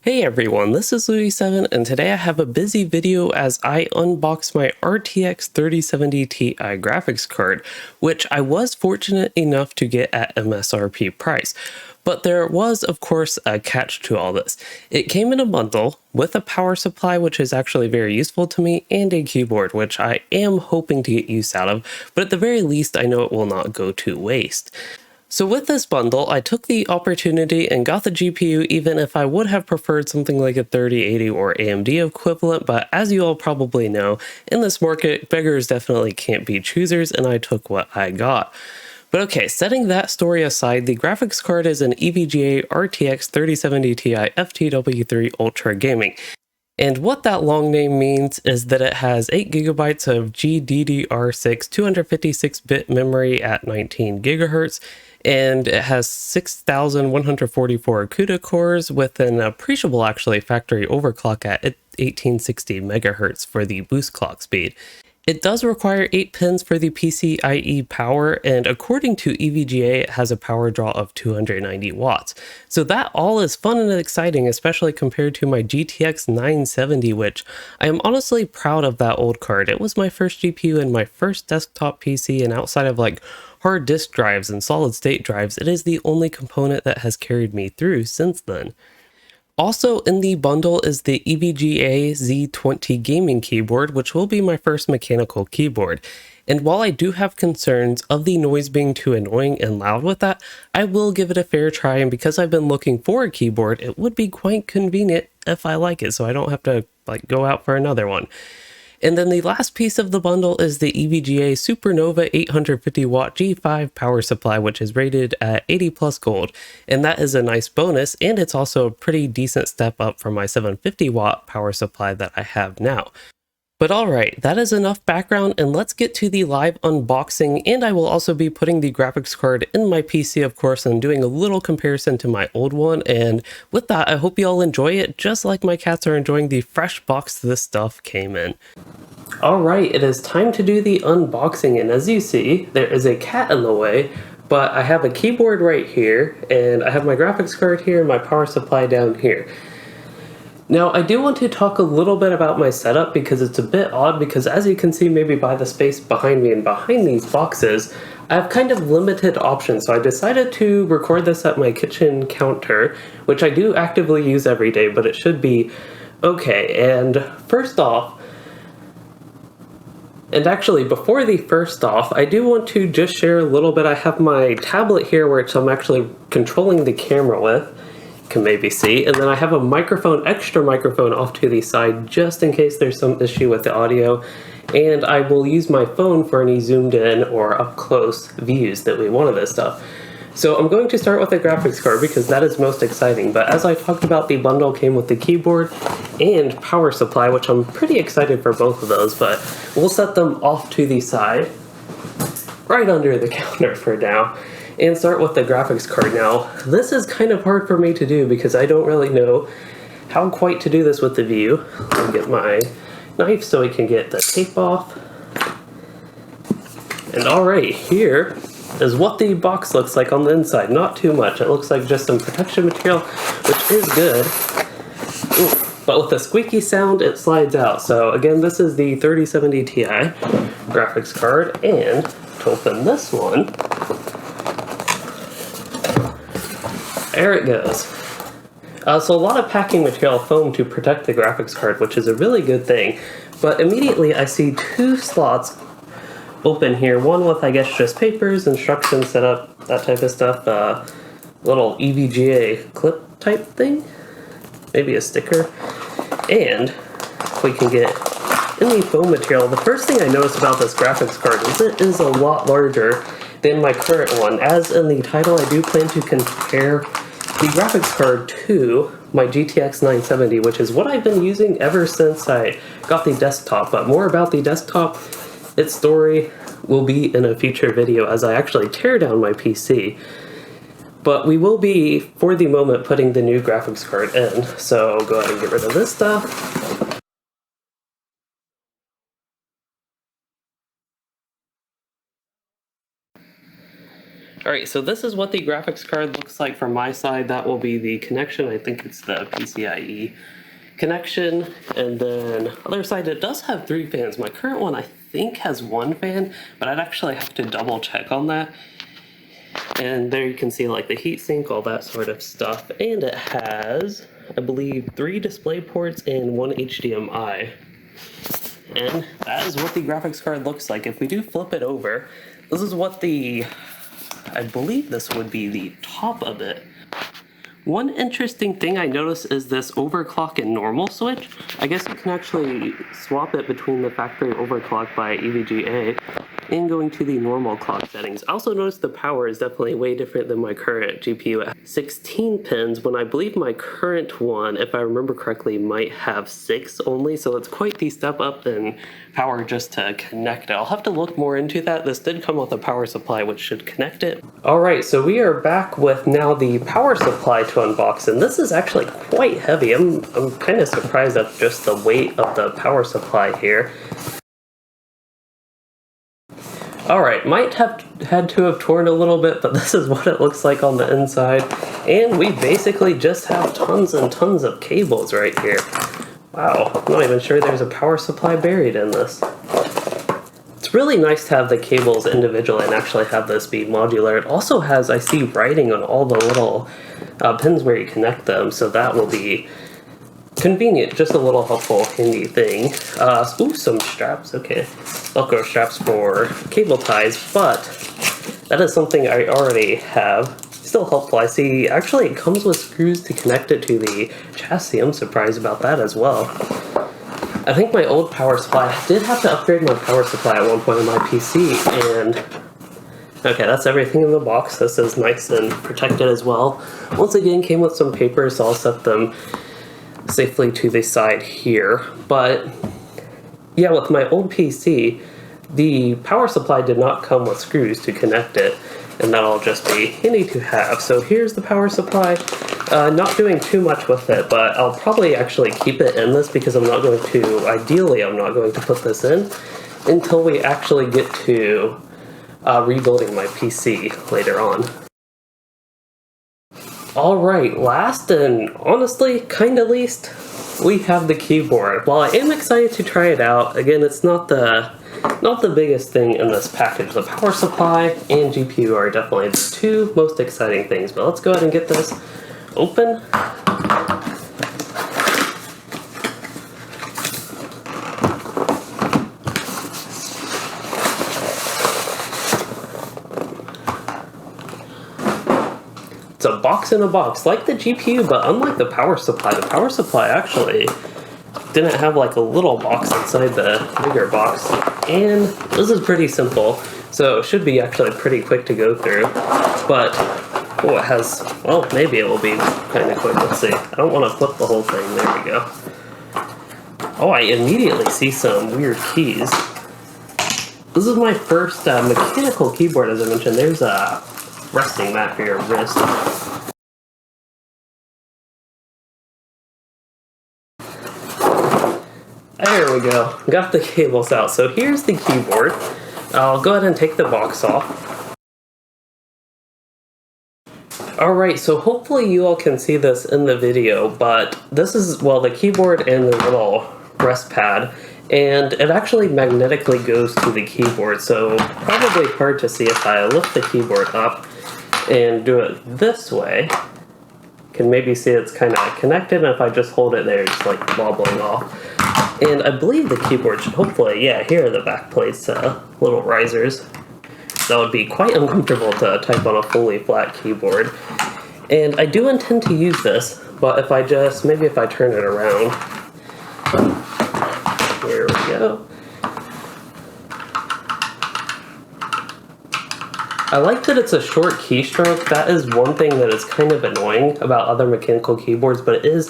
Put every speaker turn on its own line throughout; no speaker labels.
Hey everyone, this is Louis7 and today I have a busy video as I unbox my RTX 3070 Ti graphics card, which I was fortunate enough to get at MSRP price. But there was, of course, a catch to all this. It came in a bundle with a power supply, which is actually very useful to me, and a keyboard, which I am hoping to get use out of, but at the very least I know it will not go to waste. So with this bundle, I took the opportunity and got the GPU even if I would have preferred something like a 3080 or AMD equivalent, but as you all probably know, in this market, beggars definitely can't be choosers, and I took what I got. But okay, setting that story aside, the graphics card is an EVGA RTX 3070 Ti FTW3 ULTRA GAMING. And what that long name means is that it has 8GB of GDDR6 256-bit memory at 19 GHz, and it has 6,144 CUDA cores with an appreciable actually factory overclock at 1860 MHz for the boost clock speed. It does require 8 pins for the PCIe power, and according to EVGA, it has a power draw of 290 watts. So that all is fun and exciting, especially compared to my GTX 970, which I am honestly proud of that old card. It was my first GPU and my first desktop PC, and outside of like hard disk drives and solid state drives, it is the only component that has carried me through since then. Also in the bundle is the EVGA Z20 gaming keyboard, which will be my first mechanical keyboard. And while I do have concerns of the noise being too annoying and loud with that, I will give it a fair try, and because I've been looking for a keyboard, it would be quite convenient if I like it, so I don't have to like go out for another one. And then the last piece of the bundle is the EVGA Supernova 850 watt G5 power supply, which is rated at 80 plus gold. And that is a nice bonus, and it's also a pretty decent step up from my 750 watt power supply that I have now. But alright, that is enough background, and let's get to the live unboxing, and I will also be putting the graphics card in my PC, of course, and doing a little comparison to my old one. And with that, I hope you all enjoy it, just like my cats are enjoying the fresh box this stuff came in. Alright, it is time to do the unboxing, and as you see, there is a cat in the way, but I have a keyboard right here, and I have my graphics card here, and my power supply down here. Now, I do want to talk a little bit about my setup because it's a bit odd, because as you can see maybe by the space behind me and behind these boxes, I have kind of limited options. So I decided to record this at my kitchen counter, which I do actively use every day, but it should be okay. And first off, and actually before the first off, I do want to just share a little bit. I have my tablet here, which I'm actually controlling the camera with. Can maybe see, and then I have a microphone, extra microphone off to the side just in case there's some issue with the audio, and I will use my phone for any zoomed in or up close views that we want of this stuff. So I'm going to start with the graphics card because that is most exciting, but as I talked about, the bundle came with the keyboard and power supply, which I'm pretty excited for both of those, but we'll set them off to the side right under the counter for now. And start with the graphics card. Now, this is kind of hard for me to do because I don't really know how quite to do this with the view. I'll get my knife so we can get the tape off. And alright, here is what the box looks like on the inside. Not too much. It looks like just some protection material, which is good. Ooh, but with the squeaky sound, it slides out. So again, this is the 3070 Ti graphics card, and to open this one, there it goes. So a lot of packing material foam to protect the graphics card, which is a really good thing. But immediately I see two slots open here. One with, I guess, just papers, instructions, setup, that type of stuff. Little EVGA clip type thing. Maybe a sticker. And we can get in the foam material. The first thing I noticed about this graphics card is it is a lot larger than my current one. As in the title, I do plan to compare the graphics card to my GTX 970, which is what I've been using ever since I got the desktop. But more about the desktop, its story will be in a future video as I actually tear down my PC. But we will be, for the moment, putting the new graphics card in. So go ahead and get rid of this stuff. Alright, so this is what the graphics card looks like from my side. That will be the connection. I think it's the PCIe connection. And then other side, it does have 3 fans. My current one I think has 1 fan, but I'd actually have to double check on that. And there you can see like the heatsink, all that sort of stuff. And it has, I believe, 3 display ports and 1 HDMI. And that is what the graphics card looks like. If we do flip it over, this is what I believe this would be the top of it. One interesting thing I noticed is this overclock and normal switch. I guess you can actually swap it between the factory overclock by EVGA and going to the normal clock settings. I also noticed the power is definitely way different than my current GPU. It has 16 pins when I believe my current one, if I remember correctly, might have 6 only, so it's quite the step up in power just to connect it. I'll have to look more into that. This did come with a power supply which should connect it. Alright, so we are back with now the power supply to unbox, and this is actually quite heavy. I'm kind of surprised at just the weight of the power supply here. Alright, might have had to have torn a little bit, but this is what it looks like on the inside. And we basically just have tons and tons of cables right here. Wow, I'm not even sure there's a power supply buried in this. It's really nice to have the cables individually and actually have this be modular. It also has, I see, writing on all the little pins where you connect them, so that will be convenient, just a little helpful, handy thing. Ooh, some straps, okay. Velcro straps for cable ties, but that is something I already have. Still helpful. I see, actually it comes with screws to connect it to the chassis. I'm surprised about that as well. I think my old power supply, I did have to upgrade my power supply at one point on my PC, and okay, that's everything in the box. This is nice and protected as well. Once again, came with some papers, so I'll set them safely to the side here. But yeah, with my old PC, the power supply did not come with screws to connect it, and that'll just be handy to have. So here's the power supply. Not doing too much with it, but I'll probably actually keep it in this because I'm not going to, ideally I'm not going to put this in until we actually get to rebuilding my PC later on. Alright, last and honestly, kinda least, we have the keyboard. While I am excited to try it out, again, it's not the biggest thing in this package. The power supply and GPU are definitely the 2 most exciting things, but let's go ahead and get this open. It's a box in a box, like the GPU, but unlike the power supply actually didn't have like a little box inside the bigger box. And this is pretty simple, so it should be actually pretty quick to go through. But, oh, it has, well, maybe it will be kind of quick. Let's see. I don't want to flip the whole thing. There we go. Oh, I immediately see some weird keys. This is my first mechanical keyboard, as I mentioned. There's a resting mat for your wrist. There we go. Got the cables out. So here's the keyboard. I'll go ahead and take the box off. Alright, so hopefully you all can see this in the video, but this is, well, the keyboard and the little rest pad, and it actually magnetically goes to the keyboard, so probably hard to see if I lift the keyboard up and do it this way. Can maybe see it's kind of connected, and if I just hold it there, it's like wobbling off. And I believe the keyboard should hopefully, yeah, here are the back plates, little risers. That would be quite uncomfortable to type on a fully flat keyboard. And I do intend to use this, but if I just, maybe if I turn it around. Here we go. I like that it's a short keystroke. That is one thing that is kind of annoying about other mechanical keyboards, but it is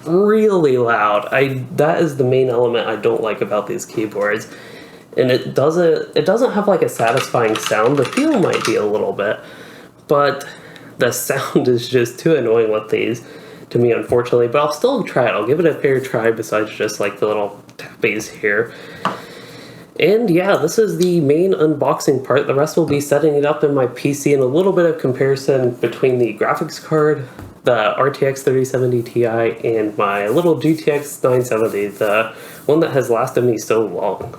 really loud. That is the main element I don't like about these keyboards. And it doesn't have like a satisfying sound. The feel might be a little bit, but the sound is just too annoying with these to me, unfortunately. But I'll still try it. I'll give it a fair try besides just like the little tappies here. And yeah, this is the main unboxing part. The rest will be setting it up in my PC and a little bit of comparison between the graphics card, the RTX 3070 Ti, and my little GTX 970, the one that has lasted me so long.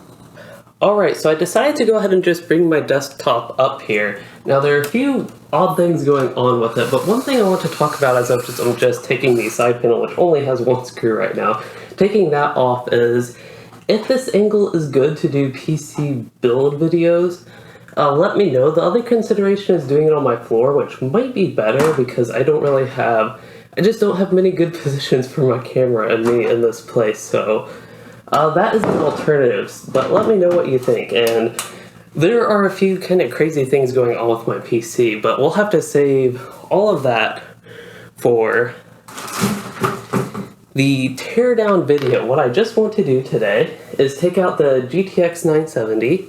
Alright, so I decided to go ahead and just bring my desktop up here. Now there are a few odd things going on with it, but one thing I want to talk about as I'm just taking the side panel, which only has one screw right now, taking that off is, if this angle is good to do PC build videos, let me know. The other consideration is doing it on my floor, which might be better because I just don't have many good positions for my camera and me in this place, so that is an alternative, but let me know what you think. And there are a few kind of crazy things going on with my PC, but we'll have to save all of that for the teardown video. What I just want to do today is take out the GTX 970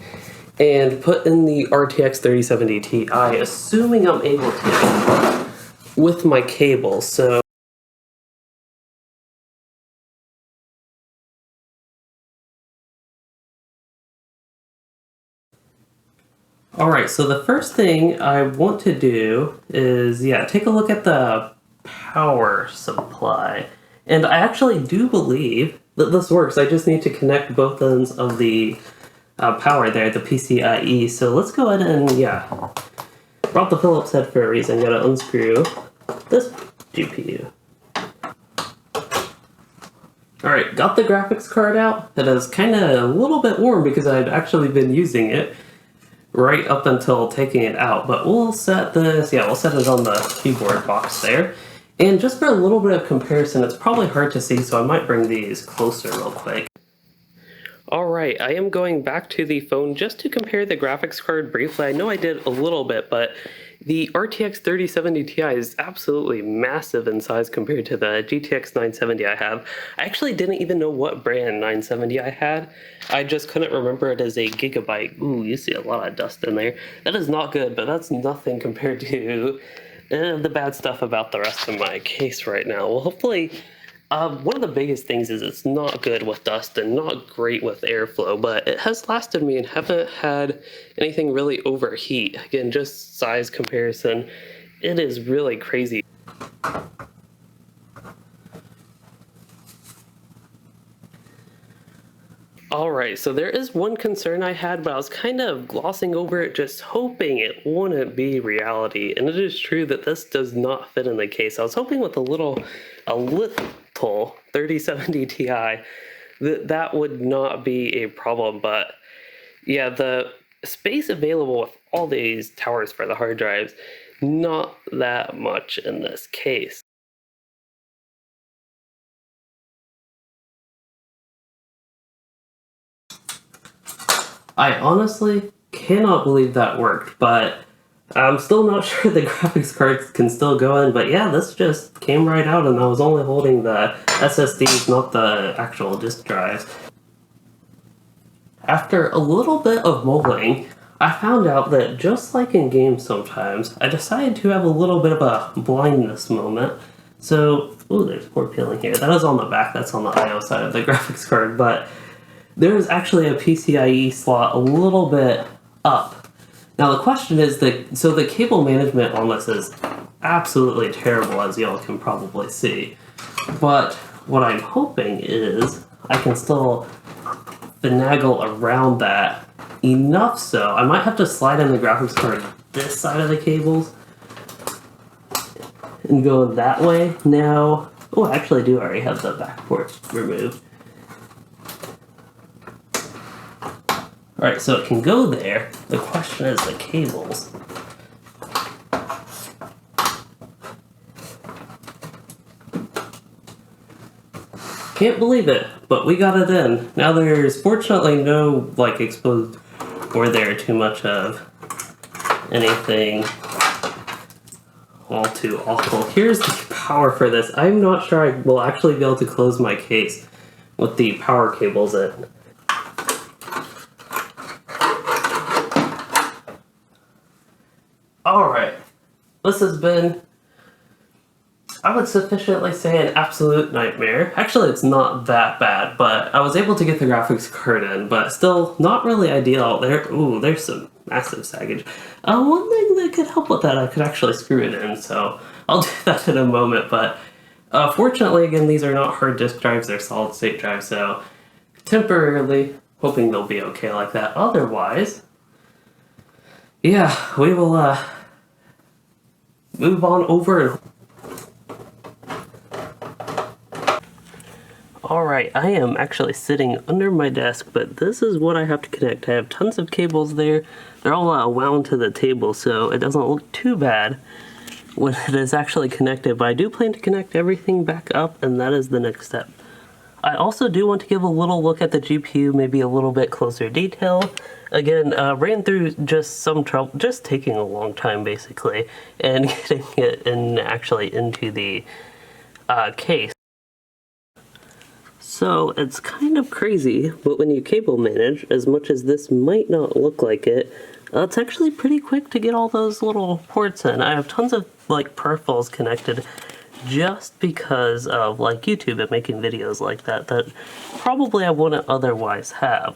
and put in the RTX 3070 Ti, assuming I'm able to, with my cable. So alright, so the first thing I want to do is, take a look at the power supply. And I actually do believe that this works. I just need to connect both ends of the power there, the PCIe. So let's go ahead and, brought the Phillips head for a reason. Gotta unscrew this GPU. Alright, got the graphics card out. It is kind of a little bit warm because I'd actually been using it right up until taking it out, but we'll set this, we'll set it on the keyboard box there. And just for a little bit of comparison, it's probably hard to see, so I might bring these closer real quick. Alright, I am going back to the phone just to compare the graphics card briefly. I know I did a little bit, but the RTX 3070 Ti is absolutely massive in size compared to the GTX 970 I have. I actually didn't even know what brand 970 I had. I just couldn't remember it as a gigabyte. Ooh, you see a lot of dust in there. That is not good, but that's nothing compared to the bad stuff about the rest of my case right now. Well, hopefully, one of the biggest things is it's not good with dust and not great with airflow, but it has lasted me and haven't had anything really overheat. Again, just size comparison, it is really crazy. Alright, so there is one concern I had, but I was kind of glossing over it, just hoping it wouldn't be reality. And it is true that this does not fit in the case. I was hoping with a little 3070 Ti that would not be a problem, but yeah, the space available with all these towers for the hard drives, not that much in this case. I honestly cannot believe that worked, but I'm still not sure the graphics cards can still go in, but yeah, this just came right out and I was only holding the SSDs, not the actual disk drives. After a little bit of mulling, I found out that just like in games sometimes, I decided to have a little bit of a blindness moment. So, ooh, there's poor peeling here. That is on the back, that's on the I/O side of the graphics card, but there is actually a PCIe slot a little bit up. Now the question is, so the cable management on this is absolutely terrible, as y'all can probably see. But what I'm hoping is I can still finagle around that enough so I might have to slide in the graphics card this side of the cables and go that way. Now, oh, I actually do already have the back ports removed. Alright, so it can go there. The question is the cables. Can't believe it, but we got it in. Now there's fortunately no exposed or there too much of anything all too awful. Here's the power for this. I'm not sure I will actually be able to close my case with the power cables in. Alright, this has been I would sufficiently say an absolute nightmare. Actually, it's not that bad, but I was able to get the graphics card in, but still not really ideal. There's some massive saggage. One thing that could help with that, I could actually screw it in, so I'll do that in a moment, but fortunately, again, these are not hard disk drives, they're solid state drives, so temporarily hoping they'll be okay like that. Otherwise, yeah, we will move on over and Alright, I am actually sitting under my desk, but this is what I have to connect. I have tons of cables there. They're all wound to the table, so it doesn't look too bad when it is actually connected, but I do plan to connect everything back up, and that is the next step. I also do want to give a little look at the GPU, maybe a little bit closer detail. Again, ran through just some trouble, just taking a long time basically, and getting it actually into the case. So it's kind of crazy, but when you cable manage, as much as this might not look like it, it's actually pretty quick to get all those little ports in. I have tons of like peripherals connected just because of like YouTube and making videos like that probably I wouldn't otherwise have.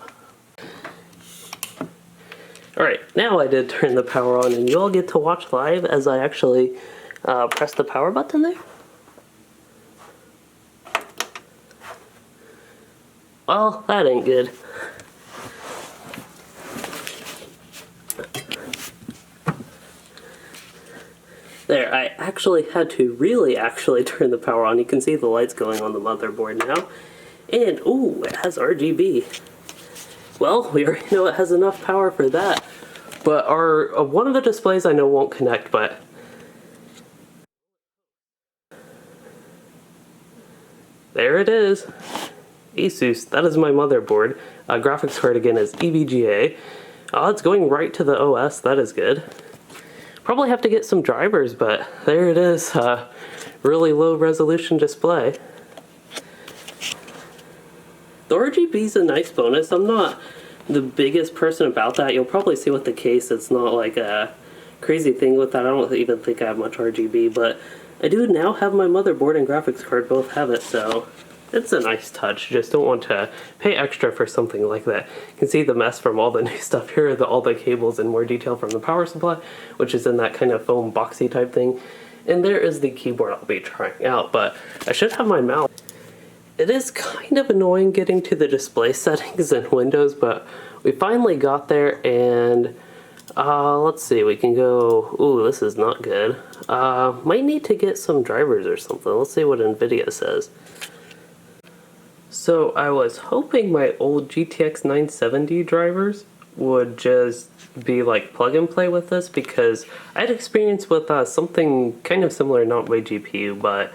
Alright, now I did turn the power on, and you all get to watch live as I actually press the power button there. Well, that ain't good. There, I actually had to really turn the power on. You can see the lights going on the motherboard now. And, ooh, it has RGB. Well, we already know it has enough power for that. But our one of the displays I know won't connect, but there it is. Asus, that is my motherboard. Graphics card again is EVGA. It's going right to the OS, that is good. Probably have to get some drivers, but there it is. Really low resolution display. The RGB is a nice bonus. I'm not the biggest person about that. You'll probably see with the case it's not like a crazy thing with that. I don't even think I have much RGB, but I do now have my motherboard and graphics card both have it, so it's a nice touch. Just don't want to pay extra for something like that. You can see the mess from all the new stuff here, all the cables in more detail from the power supply, which is in that kind of foam boxy type thing. And there is the keyboard I'll be trying out, but I should have my mouse. It is kind of annoying getting to the display settings in Windows, but we finally got there, and let's see, we can go, ooh, this is not good. Might need to get some drivers or something. Let's see what NVIDIA says. So I was hoping my old GTX 970 drivers would just be like plug and play with this, because I had experience with something kind of similar, not my GPU,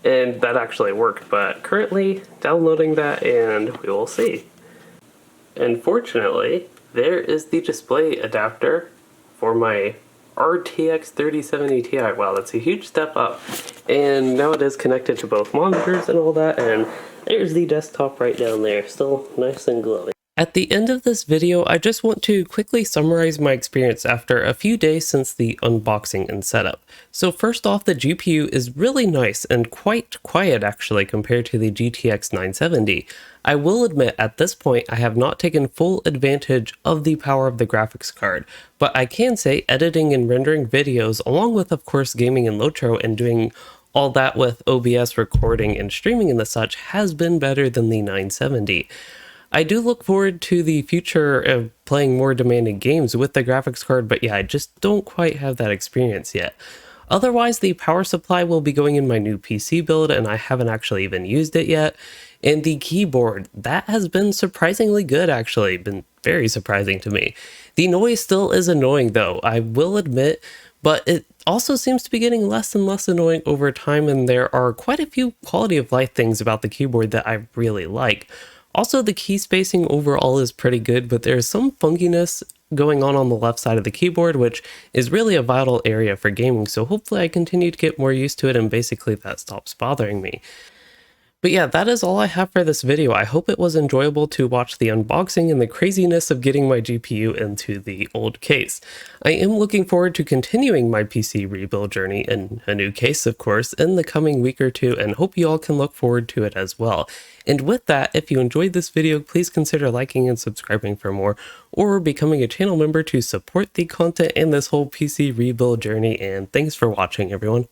and that actually worked, but currently downloading that and we will see. Unfortunately, there is the display adapter for my RTX 3070 Ti. Wow, that's a huge step up. And now it is connected to both monitors and all that, and there's the desktop right down there, still nice and glowing. At the end of this video, I just want to quickly summarize my experience after a few days since the unboxing and setup. So first off, the GPU is really nice and quite quiet actually compared to the GTX 970. I will admit at this point I have not taken full advantage of the power of the graphics card, but I can say editing and rendering videos, along with of course gaming in Lotro and doing all that with OBS recording and streaming and the such, has been better than the 970. I do look forward to the future of playing more demanding games with the graphics card, but yeah, I just don't quite have that experience yet. Otherwise, the power supply will be going in my new PC build, and I haven't actually even used it yet. And the keyboard, that has been surprisingly good actually, been very surprising to me. The noise still is annoying though, I will admit, but it also seems to be getting less and less annoying over time, and there are quite a few quality of life things about the keyboard that I really like. Also, the key spacing overall is pretty good, but there's some funkiness going on the left side of the keyboard, which is really a vital area for gaming, so hopefully I continue to get more used to it and basically that stops bothering me. But yeah, that is all I have for this video. I hope it was enjoyable to watch the unboxing and the craziness of getting my GPU into the old case. I am looking forward to continuing my PC rebuild journey in a new case, of course, in the coming week or two, and hope you all can look forward to it as well. And with that, if you enjoyed this video, please consider liking and subscribing for more, or becoming a channel member to support the content in this whole PC rebuild journey, and thanks for watching, everyone.